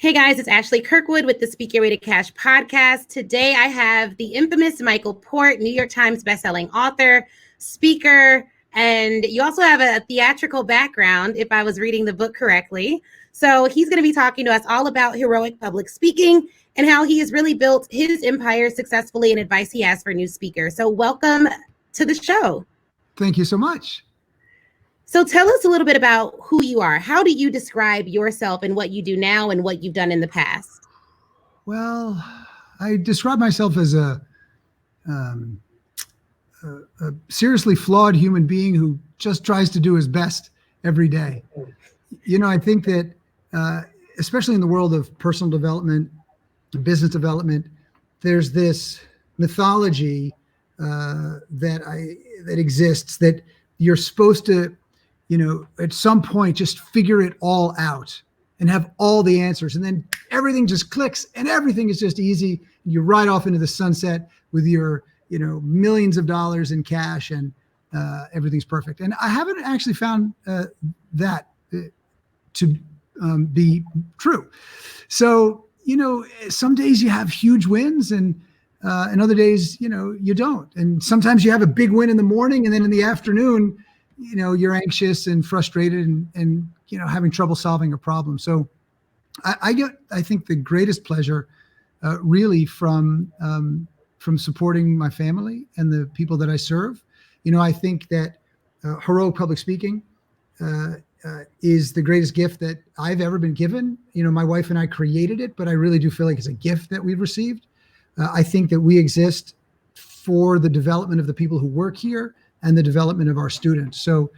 Hey guys, it's Ashley Kirkwood with the Speak Your Way to Cash podcast. Today I have the infamous Michael Port, New York Times bestselling author, speaker, and you also have a theatrical background, if I was reading the book correctly. So he's going to be talking to us all about heroic public speaking and how he has really built his empire successfully and advice he has for new speakers. So welcome to the show. Thank you so much. So tell us a little bit about who you are. How do you describe yourself and what you do now and what you've done in the past? Well, I describe myself as a seriously flawed human being who just tries to do his best every day. You know, I think that especially in the world of personal development, business development, there's this mythology that exists that you're supposed to, you know, at some point just figure it all out and have all the answers. And then everything just clicks and everything is just easy. You ride off into the sunset with your, you know, millions of dollars in cash and everything's perfect. And I haven't actually found that to be true. So, you know, some days you have huge wins and other days, you know, you don't. And sometimes you have a big win in the morning and then in the afternoon, you know, you're anxious and frustrated and you know, having trouble solving a problem. So I think the greatest pleasure really from supporting my family and the people that I serve. You know, I think that heroic public speaking is the greatest gift that I've ever been given. You know, my wife and I created it, but I really do feel like it's a gift that we've received. I think that we exist for the development of the people who work here and the development of our students. So,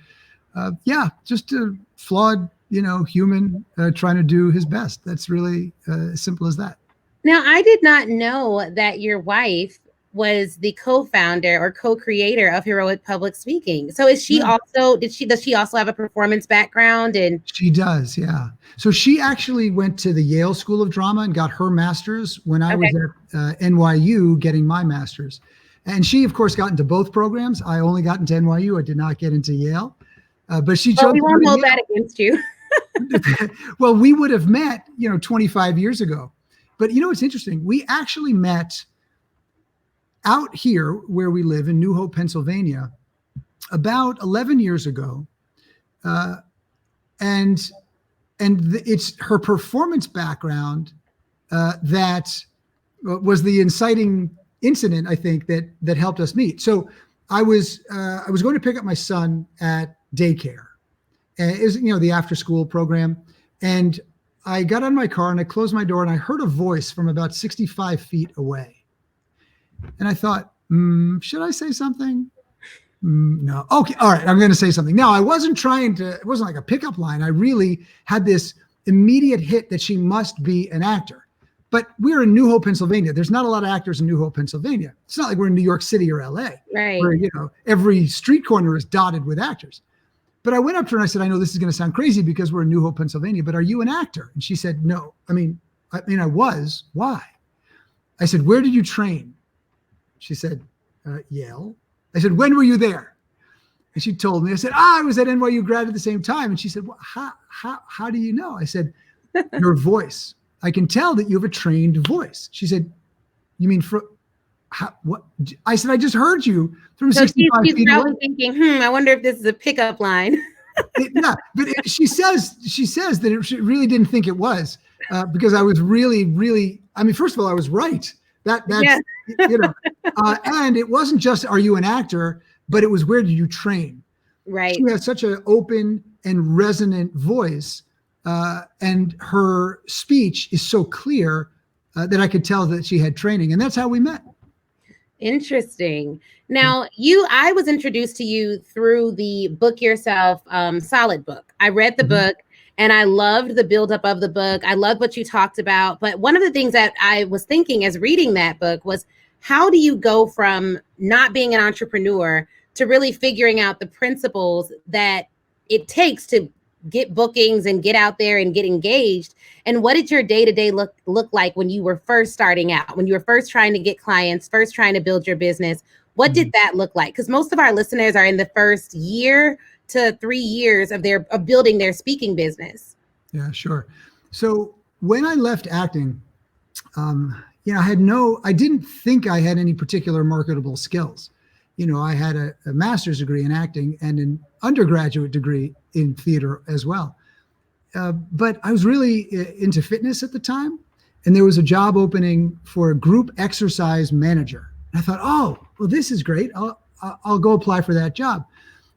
yeah, just a flawed, you know, human trying to do his best. That's really as simple as that. Now, I did not know that your wife was the co-founder or co-creator of Heroic Public Speaking. So is she also, does she also have a performance background? And she does, yeah. So she actually went to the Yale School of Drama and got her master's when I was at NYU getting my master's. And she, of course, got into both programs. I only got into NYU. I did not get into Yale. But she chose. We won't hold that against you. Well, we would have met, you know, 25 years ago. But, you know, it's interesting. We actually met out here where we live in New Hope, Pennsylvania, about 11 years ago. And it's her performance background that was the inciting incident, I think, that helped us meet. So I was going to pick up my son at daycare. It was, you know, the after school program. And I got out of my car and I closed my door and I heard a voice from about 65 feet away. And I thought, should I say something? No. Okay. All right. I'm going to say something. Now, I wasn't trying to, it wasn't like a pickup line. I really had this immediate hit that she must be an actor. But we're in New Hope, Pennsylvania. There's not a lot of actors in New Hope, Pennsylvania. It's not like we're in New York City or LA, right? Where, you know, every street corner is dotted with actors. But I went up to her and I said, I know this is going to sound crazy because we're in New Hope, Pennsylvania, but are you an actor? And she said, no. I mean, I was. Why? I said, where did you train? She said, Yale. I said, when were you there? And she told me. I said, I was at NYU grad at the same time. And she said, well, how do you know? I said, your voice. I can tell that you have a trained voice. She said, you mean what? I said, I just heard you from 65 feet away. She's thinking, I wonder if this is a pickup line. Yeah, but she says that she really didn't think it was because I was really, I mean, first of all, I was right. That's, you know, and it wasn't just, are you an actor, but it was, where did you train? Right. She has such an open and resonant voice. And her speech is so clear that I could tell that she had training, and that's how we met. Interesting. Now, I was introduced to you through the Book Yourself Solid book. I read the book and I loved the buildup of the book. I loved what you talked about. But one of the things that I was thinking as reading that book was, how do you go from not being an entrepreneur to really figuring out the principles that it takes to get bookings and get out there and get engaged? And what did your day-to-day look like when you were first starting out, when you were first trying to get clients, first trying to build your business? What did that look like? Because most of our listeners are in the first year to 3 years of building their speaking business. Yeah, sure. So when I left acting, I didn't think I had any particular marketable skills. I had a master's degree in acting and an undergraduate degree in theater as well. But I was really into fitness at the time. And there was a job opening for a group exercise manager. And I thought, oh, well, this is great. I'll go apply for that job.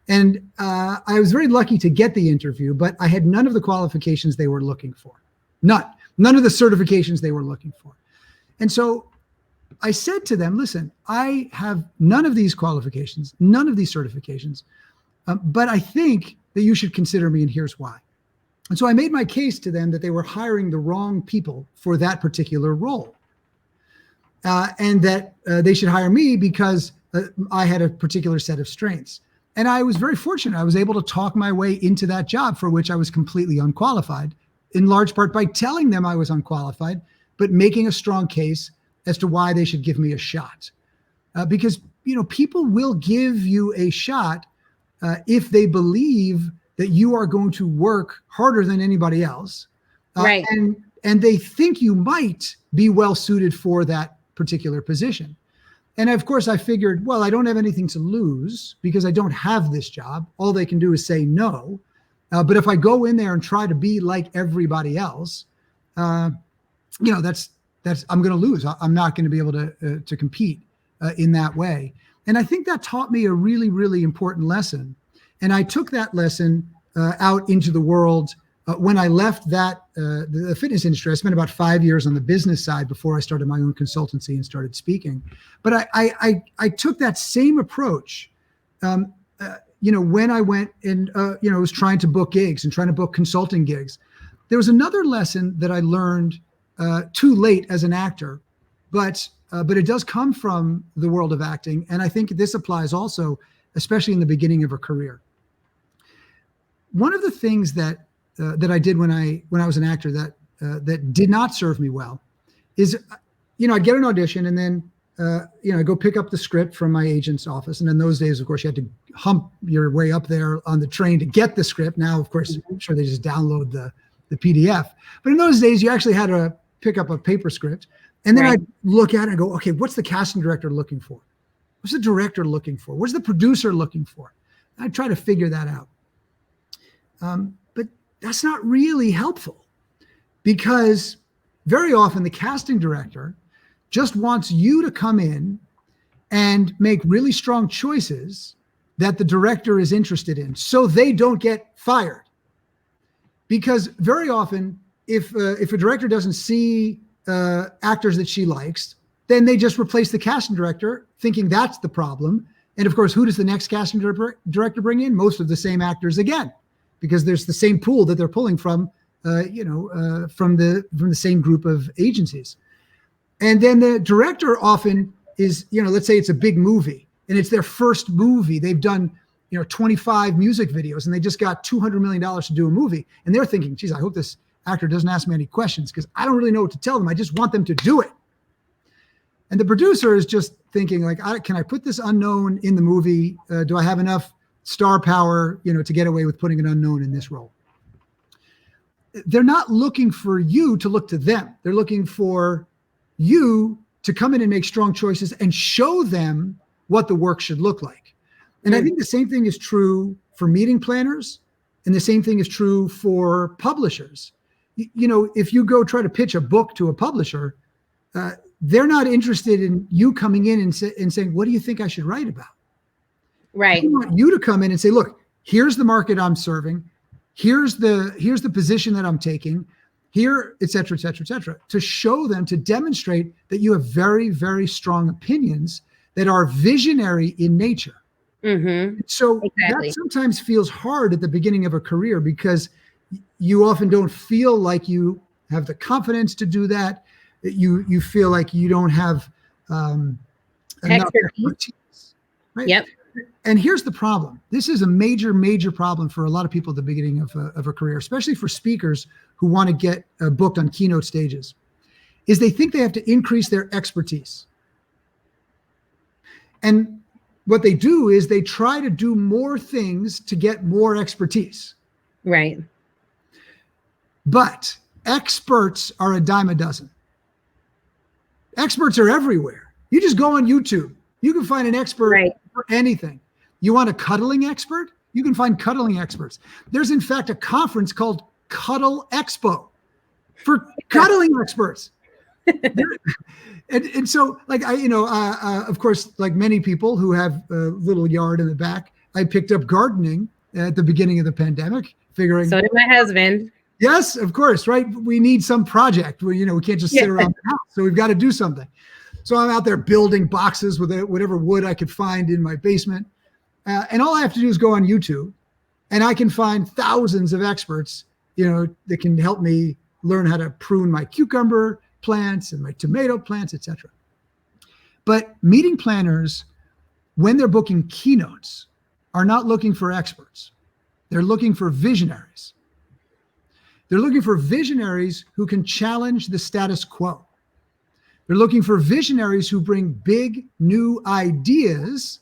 And I was very lucky to get the interview, but I had none of the qualifications they were looking for. None of the certifications they were looking for. And so I said to them, listen, I have none of these qualifications, none of these certifications, but I think that you should consider me, and here's why. And so I made my case to them that they were hiring the wrong people for that particular role, and that they should hire me because I had a particular set of strengths. And I was very fortunate. I was able to talk my way into that job for which I was completely unqualified, in large part by telling them I was unqualified, but making a strong case as to why they should give me a shot. Because, people will give you a shot if they believe that you are going to work harder than anybody else. Right. And they think you might be well suited for that particular position. And of course I figured, well, I don't have anything to lose because I don't have this job. All they can do is say no. But if I go in there and try to be like everybody else, that's I'm going to lose. I'm not going to be able to compete in that way. And I think that taught me a really, really important lesson. And I took that lesson out into the world when I left the fitness industry. I spent about 5 years on the business side before I started my own consultancy and started speaking. But I took that same approach, when I went and was trying to book gigs and trying to book consulting gigs. There was another lesson that I learned too late as an actor, but it does come from the world of acting, and I think this applies also, especially in the beginning of a career. One of the things that I did when I was an actor that did not serve me well is, I'd get an audition and then I'd go pick up the script from my agent's office, and in those days, of course, you had to hump your way up there on the train to get the script. Now, of course, I'm sure they just download the PDF, but in those days, you actually had to pick up a paper script. And then right. I'd look at it and go, okay, what's the casting director looking for? What's the director looking for? What's the producer looking for? I'd try to figure that out. But that's not really helpful, because very often the casting director just wants you to come in and make really strong choices that the director is interested in, so they don't get fired. Because very often, if a director doesn't see actors that she likes, then they just replace the casting director, thinking that's the problem. And of course, who does the next casting director bring in? Most of the same actors again, because there's the same pool that they're pulling from, from the same group of agencies. And then the director often is, let's say it's a big movie and it's their first movie. They've done 25 music videos and they just got $200 million to do a movie. And they're thinking, geez, I hope this actor doesn't ask me any questions because I don't really know what to tell them. I just want them to do it. And the producer is just thinking like, can I put this unknown in the movie? Do I have enough star power, to get away with putting an unknown in this role? They're not looking for you to look to them. They're looking for you to come in and make strong choices and show them what the work should look like. And I think the same thing is true for meeting planners, and the same thing is true for publishers. If you go try to pitch a book to a publisher, they're not interested in you coming in and saying, what do you think I should write about? Right. They want you to come in and say, look, here's the market I'm serving. Here's the position that I'm taking here, et cetera, et cetera, et cetera, to show them, to demonstrate that you have very, very strong opinions that are visionary in nature. Mm-hmm. So exactly. That sometimes feels hard at the beginning of a career because you often don't feel like you have the confidence to do that. You feel like you don't have enough expertise, right? Yep. And here's the problem. This is a major, major problem for a lot of people at the beginning of a career, especially for speakers who want to get booked on keynote stages, is they think they have to increase their expertise. And what they do is they try to do more things to get more expertise. Right. But experts are a dime a dozen. Experts are everywhere. You just go on YouTube. You can find an expert for anything. You want a cuddling expert? You can find cuddling experts. There's in fact a conference called Cuddle Expo for cuddling experts. And so, like, of course, like many people who have a little yard in the back, I picked up gardening at the beginning of the pandemic, figuring. So did my husband. Yes, of course, right? We need some project where, we can't just sit around the house. So we've got to do something. So I'm out there building boxes with whatever wood I could find in my basement. And all I have to do is go on YouTube, and I can find thousands of experts, that can help me learn how to prune my cucumber plants and my tomato plants, etc. But meeting planners, when they're booking keynotes, are not looking for experts. They're looking for visionaries. They're looking for visionaries who can challenge the status quo. They're looking for visionaries who bring big new ideas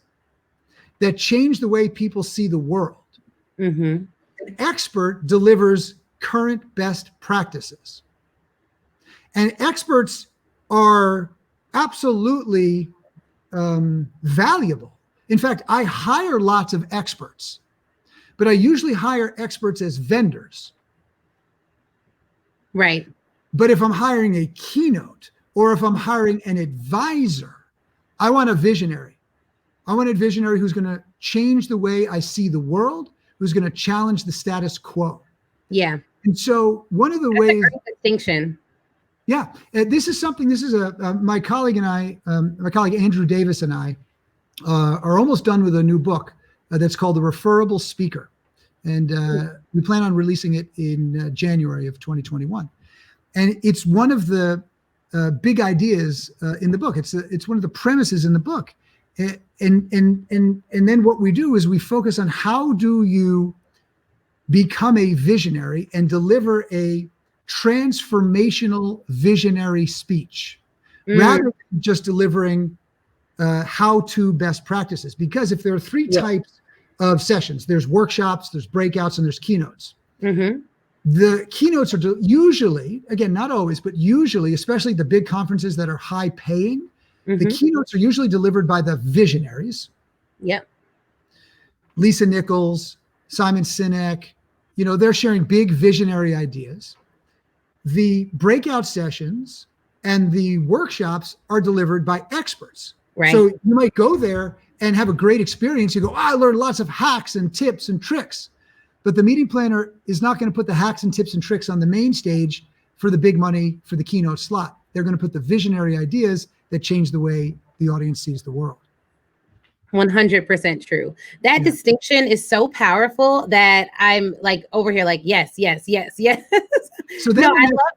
that change the way people see the world. Mm-hmm. An expert delivers current best practices. And experts are absolutely valuable. In fact, I hire lots of experts, but I usually hire experts as vendors. Right. But if I'm hiring a keynote or if I'm hiring an advisor, I want a visionary. I want a visionary who's going to change the way I see the world, who's going to challenge the status quo. Yeah. And so one of the ways. A great distinction. Yeah. This is my colleague and I, my colleague Andrew Davis and I are almost done with a new book that's called The Referable Speaker. And we plan on releasing it in January of 2021. And it's one of the big ideas in the book. It's one of the premises in the book. And then what we do is we focus on how do you become a visionary and deliver a transformational visionary speech rather than just delivering how-to best practices. Because if there are three types of sessions, there's workshops, there's breakouts, and there's keynotes. Mm-hmm. The keynotes are usually, again, not always, but usually, especially the big conferences that are high paying, the keynotes are usually delivered by the visionaries. Yep. Lisa Nichols, Simon Sinek, they're sharing big visionary ideas. The breakout sessions and the workshops are delivered by experts. Right. So you might go there and have a great experience. You go, I learned lots of hacks and tips and tricks. But the meeting planner is not going to put the hacks and tips and tricks on the main stage for the big money, for the keynote slot. They're going to put the visionary ideas that change the way the audience sees the world. 100% true. That distinction is so powerful that I'm like over here, like, yes. So then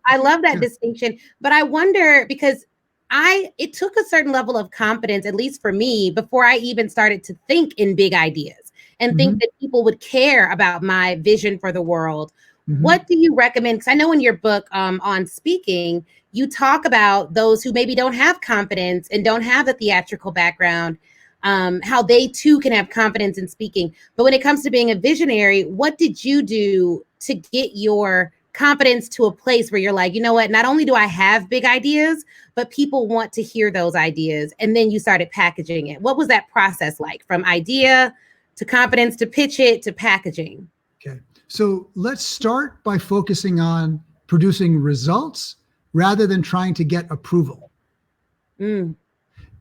I love that distinction, but I wonder because it took a certain level of confidence, at least for me, before I even started to think in big ideas and think that people would care about my vision for the world. What do you recommend? Because I know in your book on speaking, you talk about those who maybe don't have confidence and don't have a theatrical background, how they too can have confidence in speaking. But when it comes to being a visionary, what did you do to get your confidence to a place where you're like, you know what, not only do I have big ideas, but people want to hear those ideas. And then you started packaging it. What was that process like from idea to confidence to pitch it to packaging? Okay. So let's start by focusing on producing results rather than trying to get approval.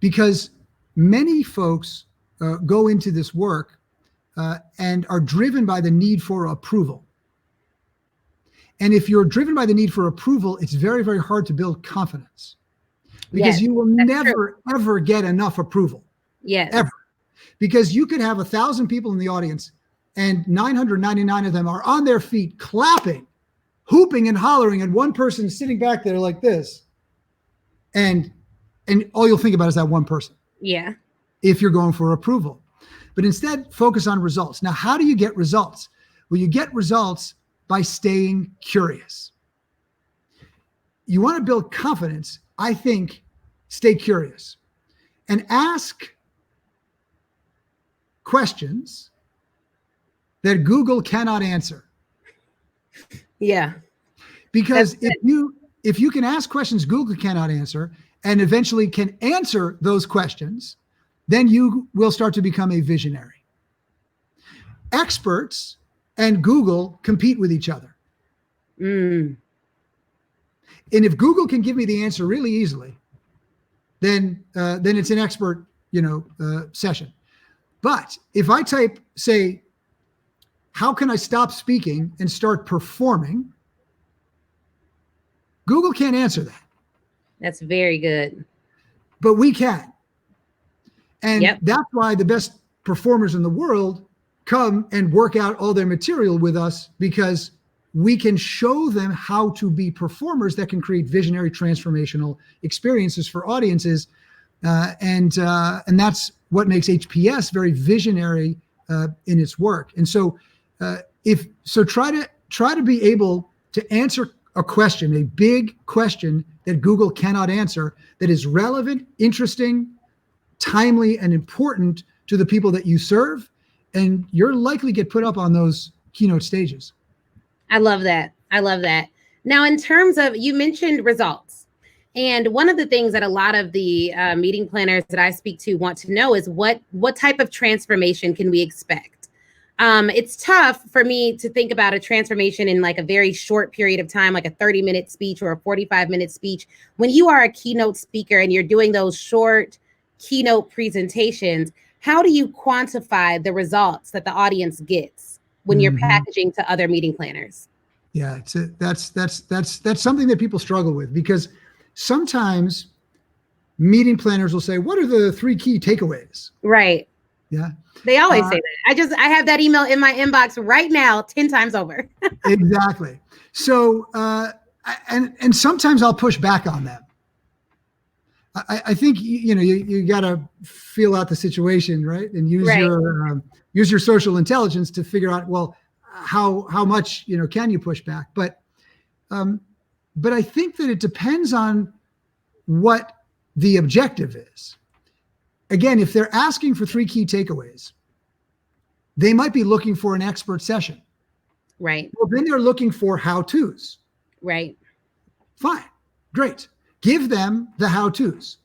Because many folks go into this work and are driven by the need for approval. And if you're driven by the need for approval, it's very, very hard to build confidence because you will never, ever get enough approval. Yes. Ever. Because you could have 1,000 people in the audience and 999 of them are on their feet, clapping, hooping and hollering, and one person sitting back there like this. And all you'll think about is that one person. Yeah. If you're going for approval. But instead, focus on results. Now, how do you get results? Well, you get results by staying curious. You want to build confidence, I think, stay curious and ask questions that Google cannot answer. Yeah. Because if you can ask questions Google cannot answer and eventually can answer those questions, then you will start to become a visionary. Experts and Google compete with each other. Mm. And if Google can give me the answer really easily, then it's an expert, session. But if I type, say, how can I stop speaking and start performing? Google can't answer that. That's very good. But we can. And that's why the best performers in the world come and work out all their material with us, because we can show them how to be performers that can create visionary transformational experiences for audiences. And that's what makes HPS very visionary in its work. And so try to be able to answer a question, a big question that Google cannot answer, that is relevant, interesting, timely, and important to the people that you serve, and you're likely get put up on those keynote stages. I love that. I love that. Now, in terms of, you mentioned results. And one of the things that a lot of the meeting planners that I speak to want to know is what type of transformation can we expect? It's tough for me to think about a transformation in like a very short period of time, like a 30-minute speech or a 45-minute speech. When you are a keynote speaker and you're doing those short keynote presentations, how do you quantify the results that the audience gets when you're packaging to other meeting planners? Yeah, that's something that people struggle with, because sometimes meeting planners will say, what are the 3 key takeaways? Right. Yeah. They always say that. I have that email in my inbox right now 10 times over. Exactly. So, and sometimes I'll push back on them. I think, you got to feel out the situation, right? And use your social intelligence to figure out, well, how much, can you push back? But I think that it depends on what the objective is. Again, if they're asking for 3 key takeaways, they might be looking for an expert session. Right. Well, then they're looking for how-tos. Right. Fine. Great. Give them the how-tos.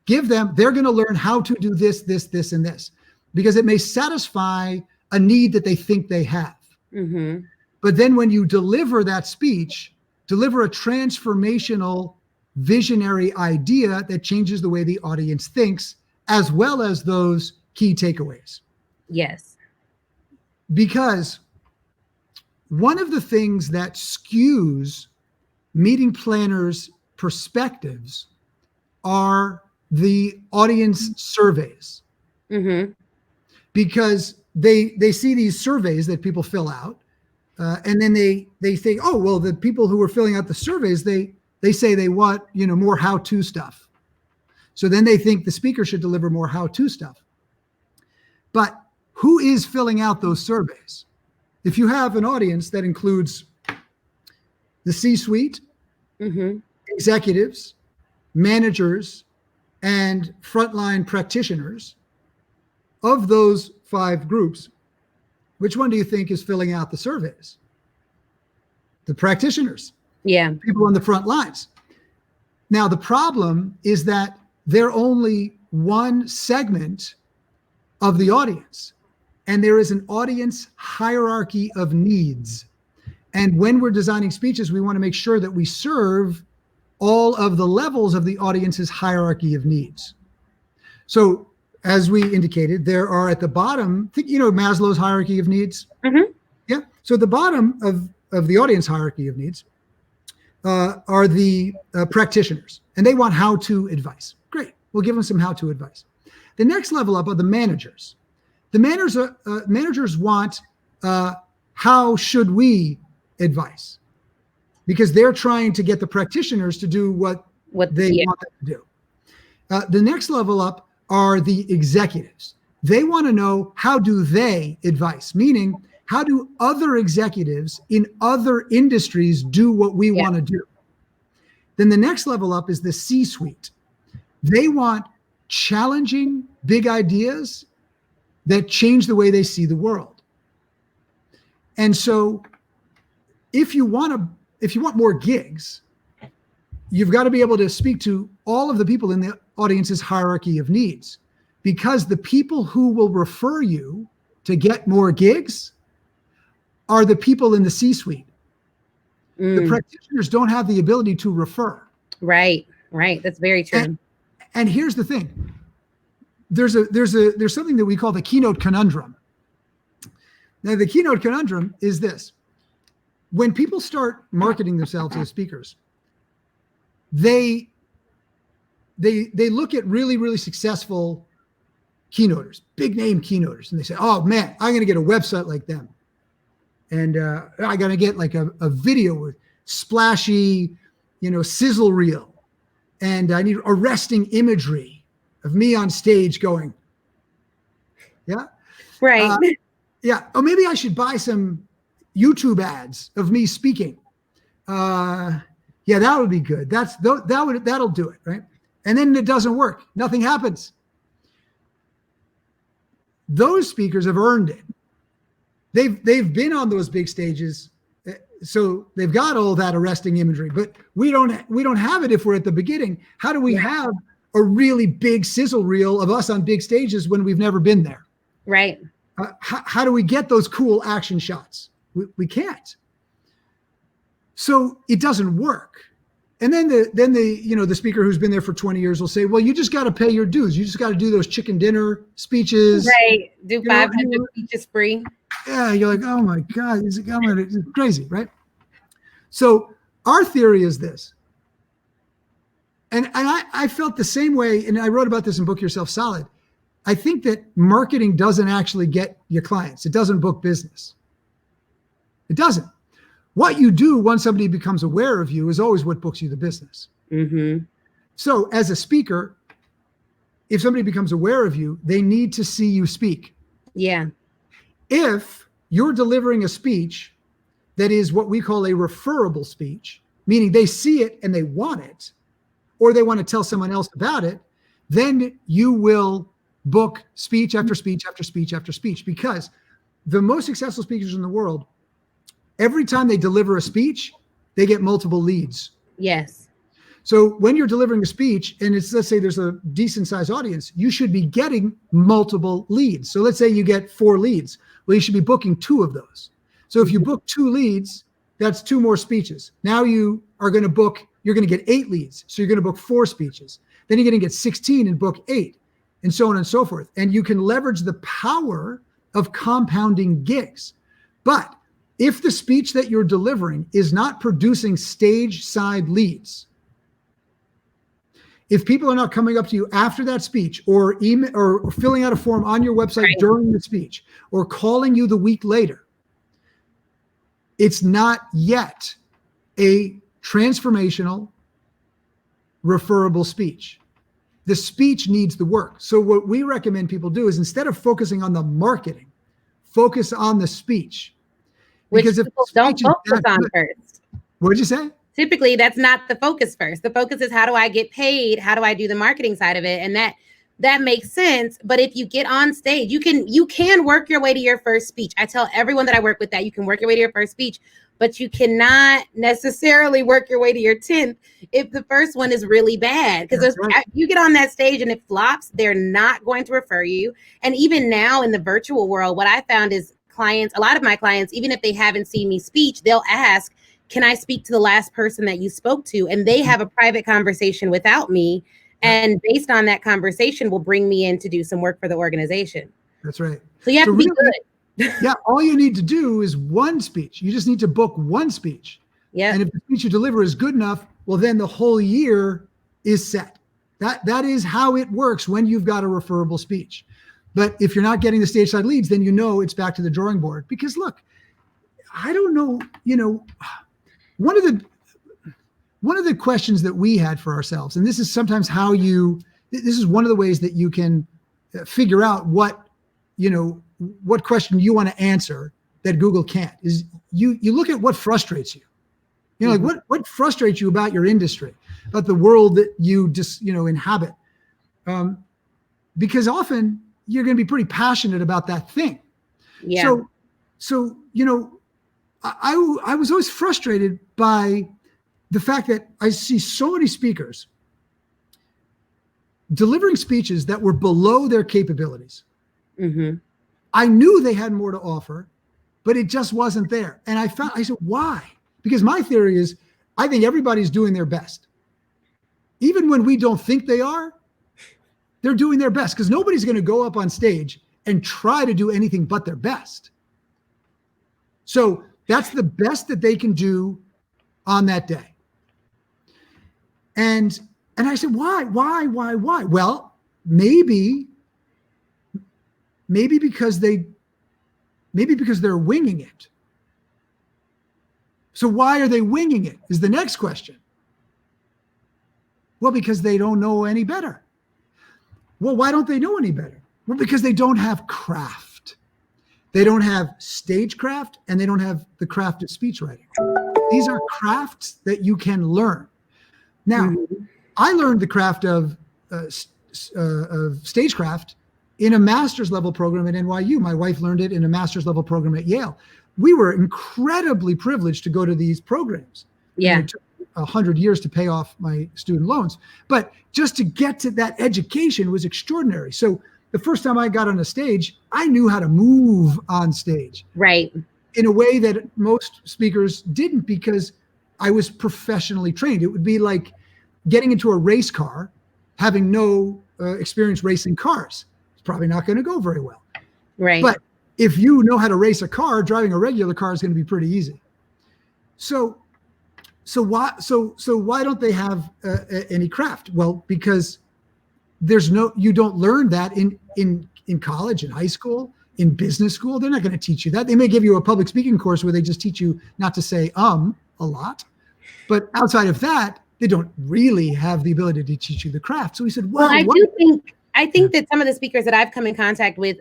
They're going to learn how to do this, and this, because it may satisfy a need that they think they have. Mm-hmm. But then when you deliver that speech, deliver a transformational, visionary idea that changes the way the audience thinks, as well as those key takeaways. Yes. Because one of the things that skews meeting planners' perspectives are the audience surveys. Mm-hmm. Because they see these surveys that people fill out, and then they think, oh, well, the people who are filling out the surveys, they say they want, more how-to stuff. So then they think the speaker should deliver more how-to stuff. But who is filling out those surveys? If you have an audience that includes the C-suite, executives, managers, and frontline practitioners, of those 5 groups, which one do you think is filling out the surveys? The practitioners. Yeah. People on the front lines. Now, the problem is that they're only one segment of the audience, and there is an audience hierarchy of needs. And when we're designing speeches, we want to make sure that we serve all of the levels of the audience's hierarchy of needs. So, as we indicated, there are at the bottom, Maslow's hierarchy of needs. Mm-hmm. Yeah. So the bottom of the audience hierarchy of needs are the practitioners, and they want how-to advice. Great. We'll give them some how-to advice. The next level up are the managers. The managers want how should we advice, because they're trying to get the practitioners to do what they want them to do. The next level up are the executives. They want to know, how do they advise? Meaning, how do other executives in other industries do what we want to do? Then the next level up is the C-suite. They want challenging big ideas that change the way they see the world. And so if you want to if you want more gigs, you've got to be able to speak to all of the people in the audience's hierarchy of needs, because the people who will refer you to get more gigs are the people in the C-suite. The practitioners don't have the ability to refer. Right. That's very true. And here's the thing. There's something that we call the Keynote Conundrum. Now, the Keynote Conundrum is this. When people start marketing themselves as speakers, they look at really, really successful keynoters, big name keynoters, and they say, oh man, I'm going to get a website like them. And I got to get like a video with splashy, sizzle reel. And I need arresting imagery of me on stage going, yeah. Right. Yeah. Oh, maybe I should buy some YouTube ads of me speaking. Yeah, that would be good. That'll do it. Right. And then it doesn't work. Nothing happens. Those speakers have earned it. They've been on those big stages, so they've got all that arresting imagery. But we don't have it if we're at the beginning. How do we have a really big sizzle reel of us on big stages when we've never been there? Right. How do we get those cool action shots? We can't. So it doesn't work. And then the speaker who's been there for 20 years will say, well, you just got to pay your dues. You just got to do those chicken dinner speeches. Right. Do 500 speeches free. Yeah. You're like, oh my God, it's crazy, right? So our theory is this. And I felt the same way, and I wrote about this in Book Yourself Solid. I think that marketing doesn't actually get you clients. It doesn't book business. It doesn't. What you do once somebody becomes aware of you is always what books you the business. Mm-hmm. So as a speaker, if somebody becomes aware of you, they need to see you speak. Yeah. If you're delivering a speech that is what we call a referable speech, meaning they see it and they want it, or they want to tell someone else about it, then you will book speech after speech after speech after speech, because the most successful speakers in the world, every time they deliver a speech, they get multiple leads. Yes. So when you're delivering a speech and let's say there's a decent sized audience, you should be getting multiple leads. So let's say you get 4 leads. Well, you should be booking 2 of those. So if you book 2 leads, that's 2 more speeches. Now you're going to get 8 leads. So you're going to book 4 speeches. Then you're going to get 16 and book 8, and so on and so forth. And you can leverage the power of compounding gigs. But if the speech that you're delivering is not producing stage side leads, if people are not coming up to you after that speech, or email, or filling out a form on your website during the speech, or calling you the week later, it's not yet a transformational, referable speech. The speech needs the work. So what we recommend people do is, instead of focusing on the marketing, focus on the speech. Which because people don't focus on first. What did you say? Typically, that's not the focus first. The focus is, how do I get paid? How do I do the marketing side of it? And that makes sense. But if you get on stage, you can work your way to your first speech. I tell everyone that I work with that you can work your way to your first speech, but you cannot necessarily work your way to your 10th if the first one is really bad. Because you get on that stage and it flops, they're not going to refer you. And even now in the virtual world, what I found is a lot of my clients, even if they haven't seen me speak, they'll ask, can I speak to the last person that you spoke to? And they have a private conversation without me. And based on that conversation, will bring me in to do some work for the organization. That's right. So you have to be good. Yeah. All you need to do is one speech. You just need to book one speech. Yeah. And if the speech you deliver is good enough, well, then the whole year is set. That is how it works when you've got a referable speech. But if you're not getting the stage side leads, then it's back to the drawing board. Because look, I don't know, one of the questions that we had for ourselves, and this is sometimes this is one of the ways that you can figure out what question you want to answer that Google can't, is you look at what frustrates you. Like what frustrates you about your industry, about the world that you just, inhabit. Because often you're going to be pretty passionate about that thing. Yeah. So, I was always frustrated by the fact that I see so many speakers delivering speeches that were below their capabilities. Mm-hmm. I knew they had more to offer, but it just wasn't there. And I said, why? Because my theory is, I think everybody's doing their best. Even when we don't think they are, they're doing their best, because nobody's going to go up on stage and try to do anything but their best. So that's the best that they can do on that day. And I said, why? Well, maybe because they're winging it. So why are they winging it is the next question. Well, because they don't know any better. Well, why don't they know any better? Well, because they don't have craft. They don't have stagecraft, and they don't have the craft of speech writing. These are crafts that you can learn. Now, I learned the craft of stagecraft in a master's level program at NYU. My wife learned it in a master's level program at Yale. We were incredibly privileged to go to these programs. Yeah. It took 100 years to pay off my student loans. But just to get to that education was extraordinary. So the first time I got on a stage, I knew how to move on stage. Right. In a way that most speakers didn't, because I was professionally trained. It would be like getting into a race car, having no experience racing cars. It's probably not going to go very well. Right. But if you know how to race a car, driving a regular car is going to be pretty easy. So why don't they have any craft? Well, because you don't learn that in college, in high school, in business school. They're not going to teach you that. They may give you a public speaking course where they just teach you not to say a lot, but outside of that, they don't really have the ability to teach you the craft. So he said, well, I think that some of the speakers that I've come in contact with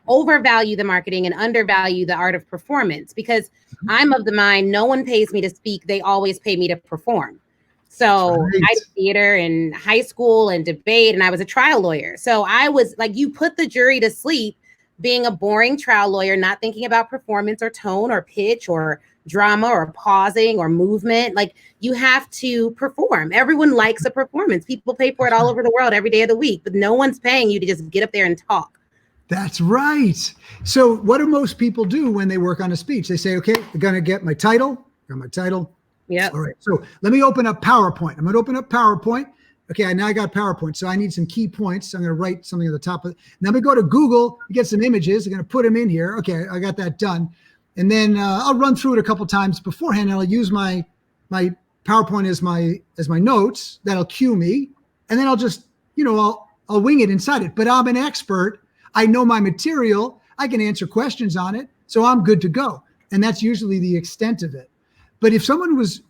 overvalue the marketing and undervalue the art of performance, because I'm of the mind, no one pays me to speak. They always pay me to perform. So right. I did theater in high school and debate, and I was a trial lawyer. So I was like, you put the jury to sleep being a boring trial lawyer, not thinking about performance or tone or pitch or drama or pausing or movement. Like, you have to perform. Everyone likes a performance. People pay for it all over the world every day of the week, but no one's paying you to just get up there and talk. That's right. So what do most people do when they work on a speech? They say, okay, I'm going to get my title. Got my title. Yeah. All right. So let me open up PowerPoint. I'm going to open up PowerPoint. Okay. Now I got PowerPoint. So I need some key points. I'm going to write something at the top of it. Now I'm going to go to Google, get some images. I'm going to put them in here. Okay. I got that done. And then I'll run through it a couple times beforehand. And I'll use my PowerPoint as my notes. That'll cue me. And then I'll just, I'll wing it inside it. But I'm an expert. I know my material. I can answer questions on it. So I'm good to go. And that's usually the extent of it. But if someone's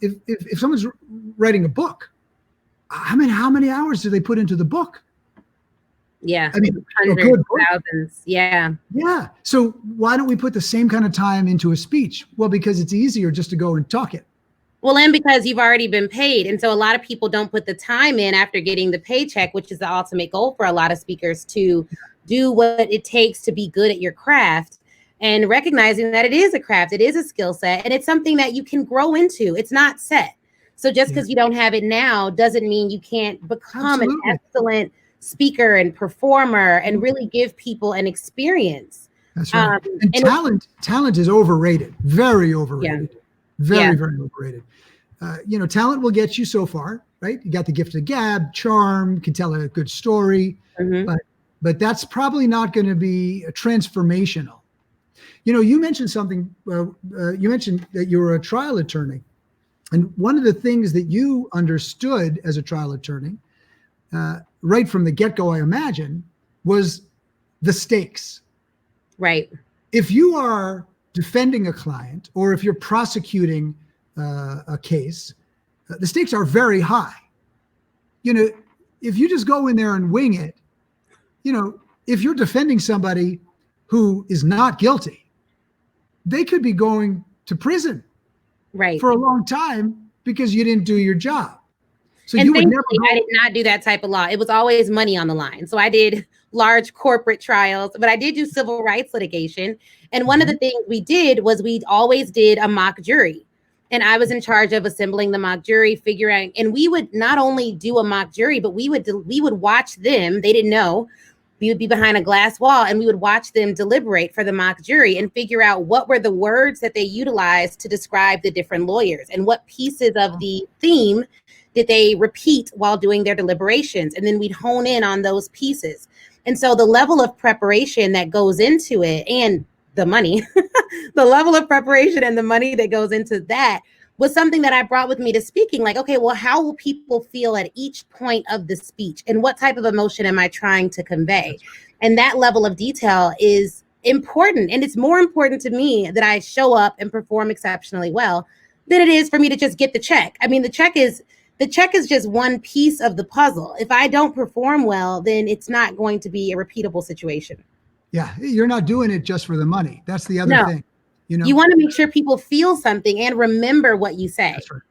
writing a book, how many hours do they put into the book? Yeah. I mean, hundreds, thousands. Yeah. Yeah. So why don't we put the same kind of time into a speech? Well, because it's easier just to go and talk it. Well, and because you've already been paid. And so a lot of people don't put the time in after getting the paycheck, which is the ultimate goal for a lot of speakers, to do what it takes to be good at your craft, and recognizing that it is a craft, it is a skill set, and it's something that you can grow into. It's not set. So just because you don't have it now doesn't mean you can't become an excellent speaker and performer and really give people an experience. That's right. And talent is overrated, very overrated, very overrated. Talent will get you so far, right? You got the gift of gab, charm, can tell a good story, but that's probably not going to be transformational. You mentioned something. You mentioned that you were a trial attorney, and one of the things that you understood as a trial attorney, right from the get-go, I imagine, was the stakes. Right. If you are defending a client, or if you're prosecuting a case, the stakes are very high. If you just go in there and wing it, if you're defending somebody who is not guilty, they could be going to prison for a long time because you didn't do your job. So And you would never thankfully, I did not do that type of law. It was always money on the line. So I did large corporate trials, but I did do civil rights litigation. And one of the things we did was we always did a mock jury. And I was in charge of assembling the mock jury, figuring, and we would not only do a mock jury, but we would watch them. They didn't know. We would be behind a glass wall and we would watch them deliberate for the mock jury and figure out what were the words that they utilized to describe the different lawyers and what pieces of the theme did they repeat while doing their deliberations. And then we'd hone in on those pieces. And so the level of preparation that goes into it and the money, the level of preparation and the money that goes into that was something that I brought with me to speaking. Like, okay, well, how will people feel at each point of the speech? And what type of emotion am I trying to convey? And that level of detail is important. And it's more important to me that I show up and perform exceptionally well than it is for me to just get the check. I mean, the check is just one piece of the puzzle. If I don't perform well, then it's not going to be a repeatable situation. Yeah, you're not doing it just for the money. That's the other thing. You know, you want to make sure people feel something and remember what you say. That's right.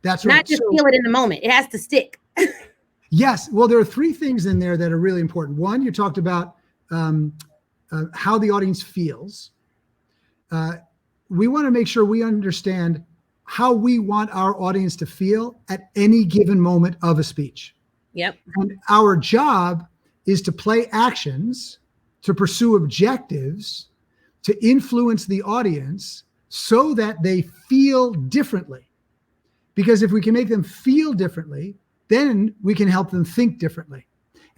That's right. Not just feel it in the moment. It has to stick. Yes. Well, there are three things in there that are really important. One, you talked about how the audience feels. We want to make sure we understand how we want our audience to feel at any given moment of a speech. Yep. And our job is to play actions, to pursue objectives, to influence the audience so that they feel differently. Because if we can make them feel differently, then we can help them think differently.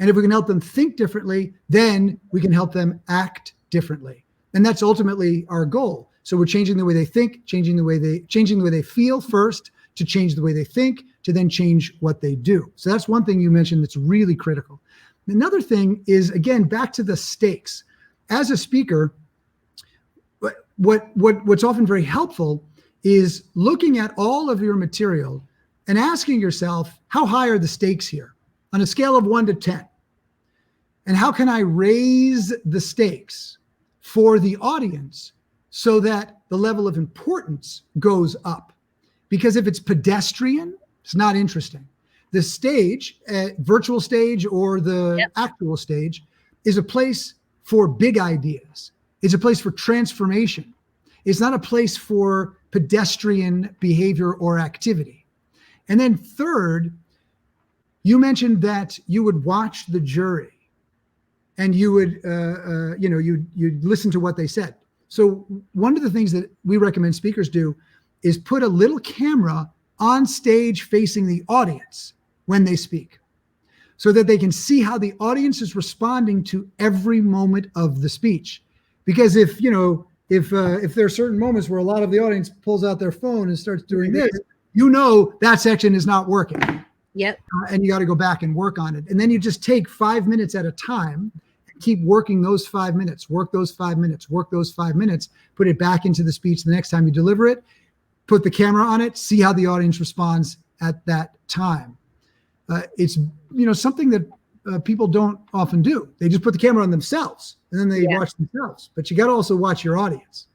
And if we can help them think differently, then we can help them act differently. And that's ultimately our goal. So we're changing the way they think, changing the way they feel first, to change the way they think, to then change what they do. So that's one thing you mentioned that's really critical. Another thing is, again, back to the stakes. As a speaker, what's often very helpful is looking at all of your material and asking yourself, how high are the stakes here on a scale of 1 to 10? And how can I raise the stakes for the audience so that the level of importance goes up? Because if it's pedestrian, it's not interesting. The stage, virtual stage or the actual stage, is a place for big ideas. It's a place for transformation. It's not a place for pedestrian behavior or activity. And then third, you mentioned that you would watch the jury and you would, you'd listen to what they said. So one of the things that we recommend speakers do is put a little camera on stage facing the audience when they speak, so that they can see how the audience is responding to every moment of the speech. Because if there are certain moments where a lot of the audience pulls out their phone and starts doing this, that section is not working. Yep. And you got to go back and work on it. And then you just take 5 minutes at a time, and keep working those 5 minutes, work those 5 minutes, work those 5 minutes, put it back into the speech the next time you deliver it, put the camera on it, see how the audience responds at that time. It's something that people don't often do. They just put the camera on themselves and then they watch themselves. But you got to also watch your audience.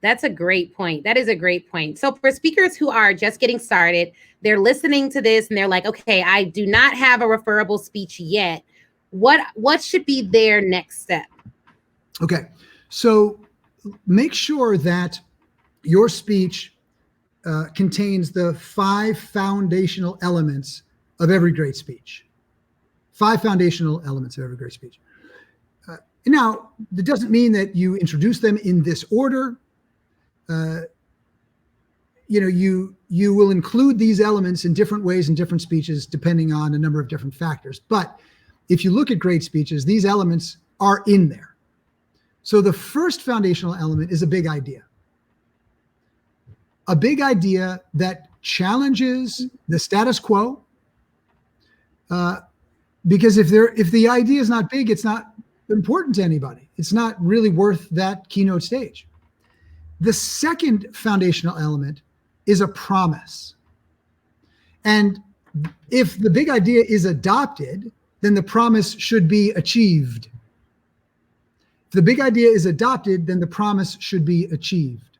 That's a great point. That is a great point. So for speakers who are just getting started, they're listening to this and they're like, okay, I do not have a referable speech yet. What should be their next step? Okay. So make sure that your speech contains the 5 foundational elements of every great speech. 5 foundational elements of every great speech. Now, that doesn't mean that you introduce them in this order. You will include these elements in different ways in different speeches, depending on a number of different factors. But if you look at great speeches, these elements are in there. So the first foundational element is a big idea. A big idea that challenges the status quo. Because if the idea is not big, it's not important to anybody. It's not really worth that keynote stage. The second foundational element is a promise. And if the big idea is adopted, then the promise should be achieved. If the big idea is adopted, then the promise should be achieved.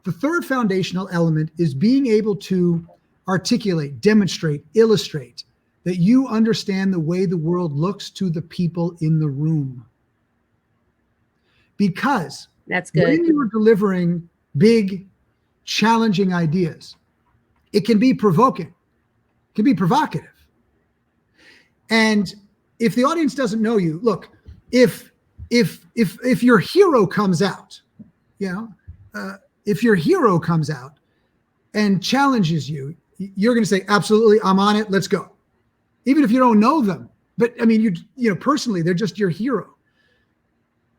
The third foundational element is being able to articulate, demonstrate, illustrate that you understand the way the world looks to the people in the room. Because that's good. When you're delivering big, challenging ideas, it can be provoking, it can be provocative. And if the audience doesn't know you, look, if your hero comes out, if your hero comes out and challenges you, you're going to say, absolutely, I'm on it, let's go. Even if you don't know them. But I mean, you personally, they're just your hero.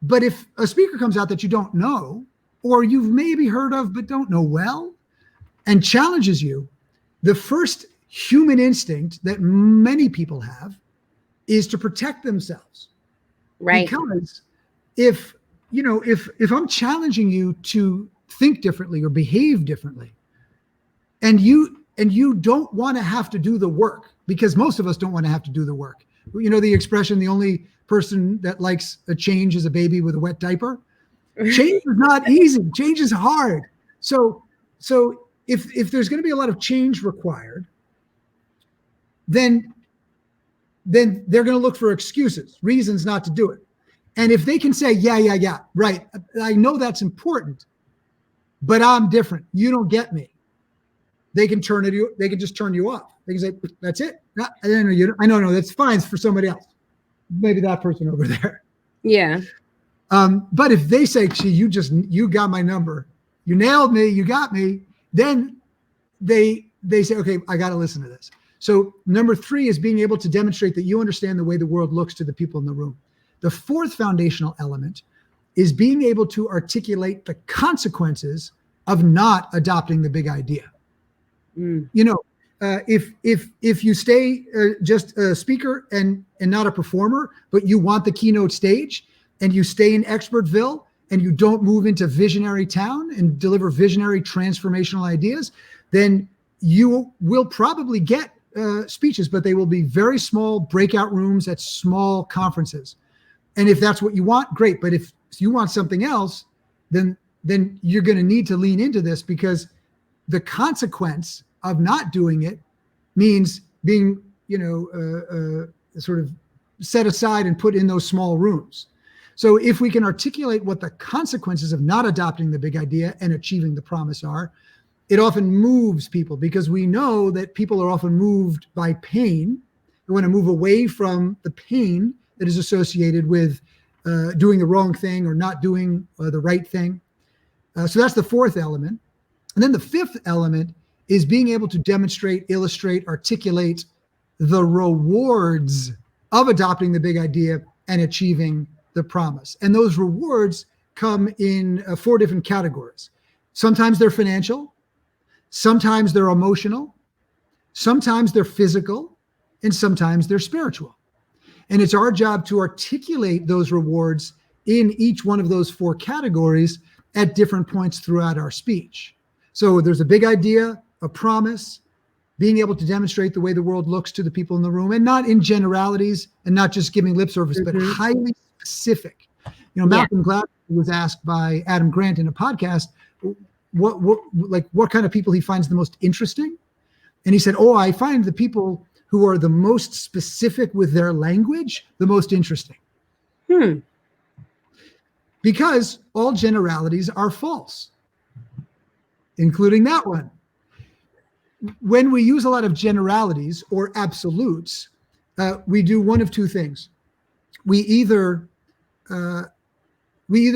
But if a speaker comes out that you don't know, or you've maybe heard of but don't know well, and challenges you, the first human instinct that many people have is to protect themselves. Right. Because if I'm challenging you to think differently or behave differently, and you don't want to have to do the work, because most of us don't want to have to do the work. You know the expression, the only person that likes a change is a baby with a wet diaper. Change is not easy. Change is hard. So if there's going to be a lot of change required, then they're going to look for excuses, reasons not to do it. And if they can say, yeah, right, I know that's important, but I'm different. You don't get me. They can just turn you off. They can say, that's it. No, that's fine for somebody else. Maybe that person over there. Yeah. But if they say, gee, you got my number, you nailed me, you got me, then they say, okay, I got to listen to this. So number 3 is being able to demonstrate that you understand the way the world looks to the people in the room. The 4th foundational element is being able to articulate the consequences of not adopting the big idea. If you stay just a speaker and not a performer, but you want the keynote stage, and you stay in Expertville and you don't move into visionary town and deliver visionary transformational ideas, then you will probably get speeches, but they will be very small breakout rooms at small conferences. And if that's what you want, great. But if you want something else, then you're going to need to lean into this, because the consequence of not doing it means being, sort of set aside and put in those small rooms. So if we can articulate what the consequences of not adopting the big idea and achieving the promise are, it often moves people, because we know that people are often moved by pain. They want to move away from the pain that is associated with doing the wrong thing or not doing the right thing. So that's the 4th element. And then the 5th element is being able to demonstrate, illustrate, articulate the rewards of adopting the big idea and achieving the promise. And those rewards come in 4 different categories. Sometimes they're financial, sometimes they're emotional, sometimes they're physical, and sometimes they're spiritual. And it's our job to articulate those rewards in each one of those 4 categories at different points throughout our speech. So there's a big idea, a promise, being able to demonstrate the way the world looks to the people in the room, and not in generalities and not just giving lip service, but highly specific. Malcolm Gladwell was asked by Adam Grant in a podcast, what kind of people he finds the most interesting. And he said, I find the people who are the most specific with their language the most interesting. Because all generalities are false, including that one. When we use a lot of generalities or absolutes, we do one of 2 things. We either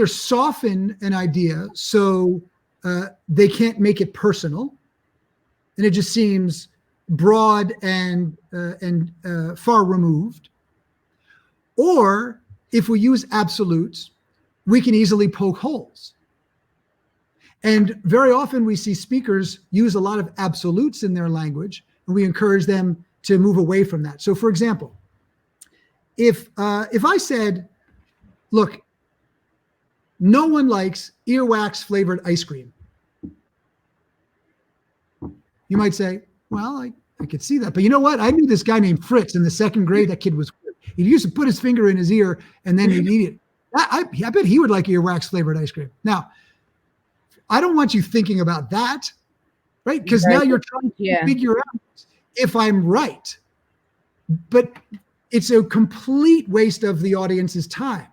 soften an idea so they can't make it personal, and it just seems broad and far removed. Or if we use absolutes, we can easily poke holes. And very often we see speakers use a lot of absolutes in their language, and we encourage them to move away from that. So for example, if I said, look, no one likes earwax flavored ice cream, you might say, well, I could see that. But you know what? I knew this guy named Fritz in the 2nd grade. That kid was good. He used to put his finger in his ear and then he'd eat it. I bet he would like earwax flavored ice cream. Now, I don't want you thinking about that. right? Because now you're trying to Yeah. figure out if I'm right. But it's a complete waste of the audience's time.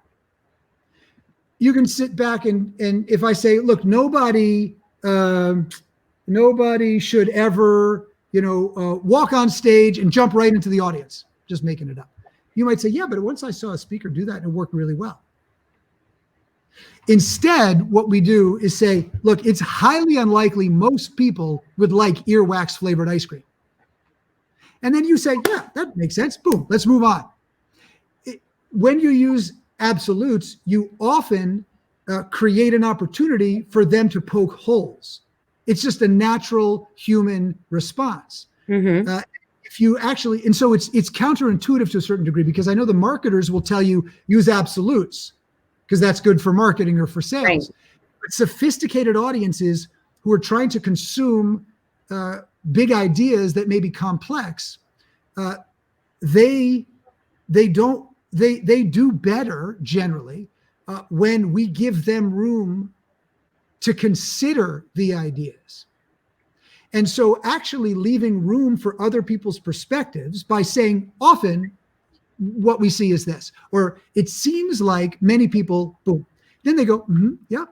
You can sit back and if I say, look, nobody should ever, walk on stage and jump right into the audience, just making it up. You might say, yeah, but once I saw a speaker do that and it worked really well. Instead, what we do is say, look, it's highly unlikely most people would like earwax flavored ice cream. And then you say, yeah, that makes sense. Boom, let's move on. When you use absolutes, you often create an opportunity for them to poke holes. It's just a natural human response. Mm-hmm. If you actually, and so it's counterintuitive to a certain degree, because I know the marketers will tell you use absolutes because that's good for marketing or for sales. Right. But sophisticated audiences who are trying to consume big ideas that may be complex, they do better generally when we give them room to consider the ideas. And so actually leaving room for other people's perspectives by saying, often what we see is this, or it seems like many people, boom, then they go, yeah,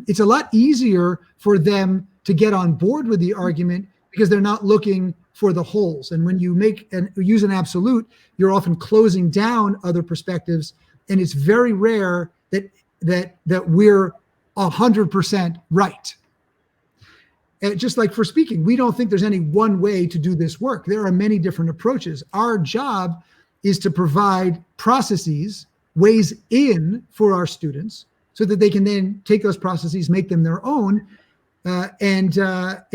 It's a lot easier for them to get on board with the argument because they're not looking for the holes. And when you use an absolute, you're often closing down other perspectives, and it's very rare that we're 100% right. And just like for speaking, we don't think there's any one way to do this work. There are many different approaches. Our job is to provide processes, ways in for our students so that they can then take those processes, make them their own, and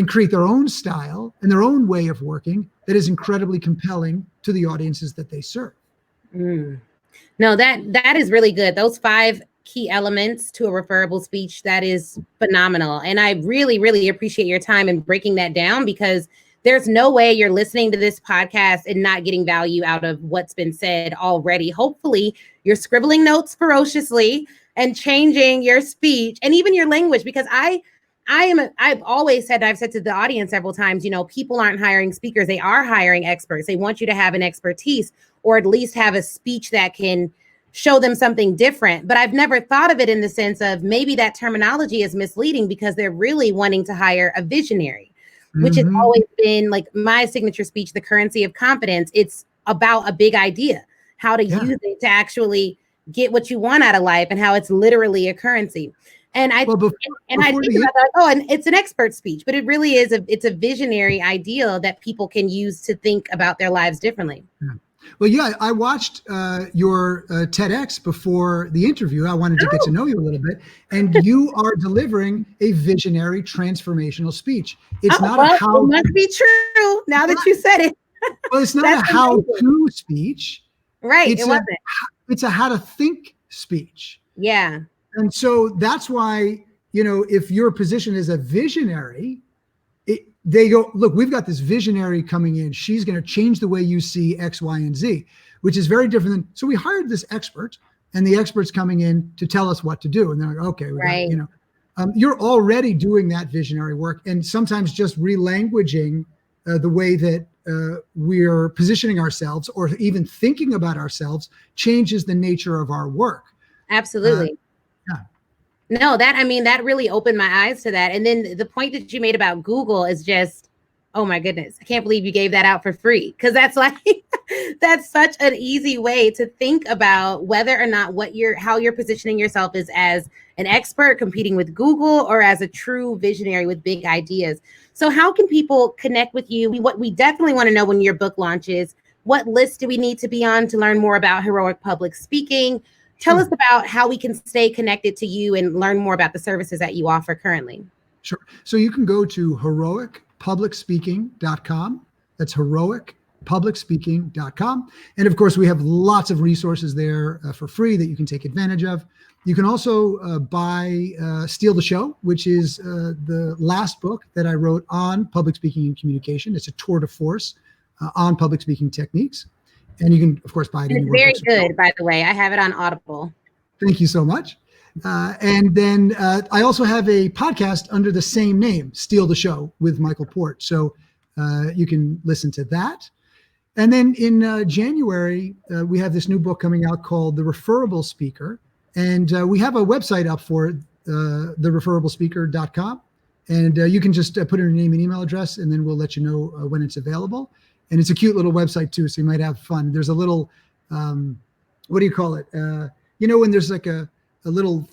create their own style and their own way of working that is incredibly compelling to the audiences that they serve. No, that is really good. Those 5 key elements to a referable speech, that is phenomenal. And I really, really appreciate your time in breaking that down, because there's no way you're listening to this podcast and not getting value out of what's been said already. Hopefully you're scribbling notes ferociously and changing your speech and even your language, because I've always said, I've said to the audience several times, people aren't hiring speakers. They are hiring experts. They want you to have an expertise, or at least have a speech that can show them something different. But I've never thought of it in the sense of maybe that terminology is misleading, because they're really wanting to hire a visionary, which has always been like my signature speech, The Currency of Confidence. It's about a big idea, how to use it to actually get what you want out of life, and how it's literally a currency. And I think about that, and it's an expert speech, but it really is it's a visionary ideal that people can use to think about their lives differently. Yeah. Well, yeah, I watched your TEDx before the interview. I wanted to get to know you a little bit, and you are delivering a visionary, transformational speech. It's not a how. It must be true now that you said it. Well, it's not a how-to speech, right? It wasn't. It's a how to think speech. Yeah. And so that's why, if your position is a visionary, they go, look, we've got this visionary coming in. She's going to change the way you see X, Y, and Z, which is very different than, so we hired this expert, and the expert's coming in to tell us what to do. And they're like, okay, right. You're already doing that visionary work, and sometimes just relanguaging the way that we're positioning ourselves, or even thinking about ourselves, changes the nature of our work. Absolutely. No, that really opened my eyes to that. And then the point that you made about Google is just, oh my goodness, I can't believe you gave that out for free. Because that's that's such an easy way to think about whether or not how you're positioning yourself is as an expert competing with Google, or as a true visionary with big ideas. So how can people connect with you? What we definitely want to know when your book launches, what list do we need to be on to learn more about heroic public speaking? Tell us about how we can stay connected to you and learn more about the services that you offer currently. Sure. So you can go to heroicpublicspeaking.com. That's heroicpublicspeaking.com. And of course, we have lots of resources there for free that you can take advantage of. You can also buy Steal the Show, which is the last book that I wrote on public speaking and communication. It's a tour de force on public speaking techniques. And you can, of course, buy it. It's very good, by the way. I have it on Audible. Thank you so much. And then I also have a podcast under the same name, Steal the Show with Michael Port. So you can listen to that. And then in January, we have this new book coming out called The Referable Speaker. And we have a website up for it, thereferrablespeaker.com. And you can just put in your name and email address, and then we'll let you know when it's available. And it's a cute little website, too, so you might have fun. There's a little, what do you call it? When there's like a little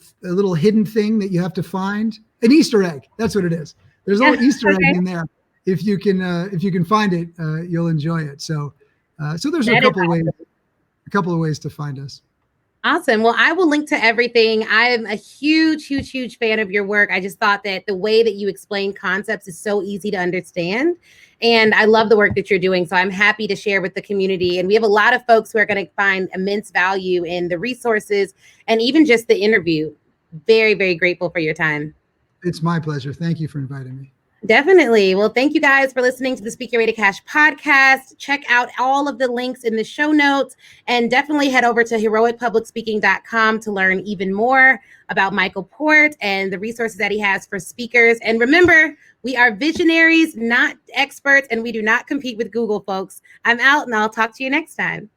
hidden thing that you have to find? An Easter egg. That's what it is. There's a little Easter egg in there. If you can find it, you'll enjoy it. So there's a couple of ways to find us. Awesome. Well, I will link to everything. I'm a huge, huge, huge fan of your work. I just thought that the way that you explain concepts is so easy to understand. And I love the work that you're doing. So I'm happy to share with the community. And we have a lot of folks who are going to find immense value in the resources and even just the interview. Very, very grateful for your time. It's my pleasure. Thank you for inviting me. Definitely. Well, thank you guys for listening to the Speak Your Way to Cash podcast. Check out all of the links in the show notes and definitely head over to heroicpublicspeaking.com to learn even more about Michael Port and the resources that he has for speakers. And remember, we are visionaries, not experts, and we do not compete with Google, folks. I'm out, and I'll talk to you next time.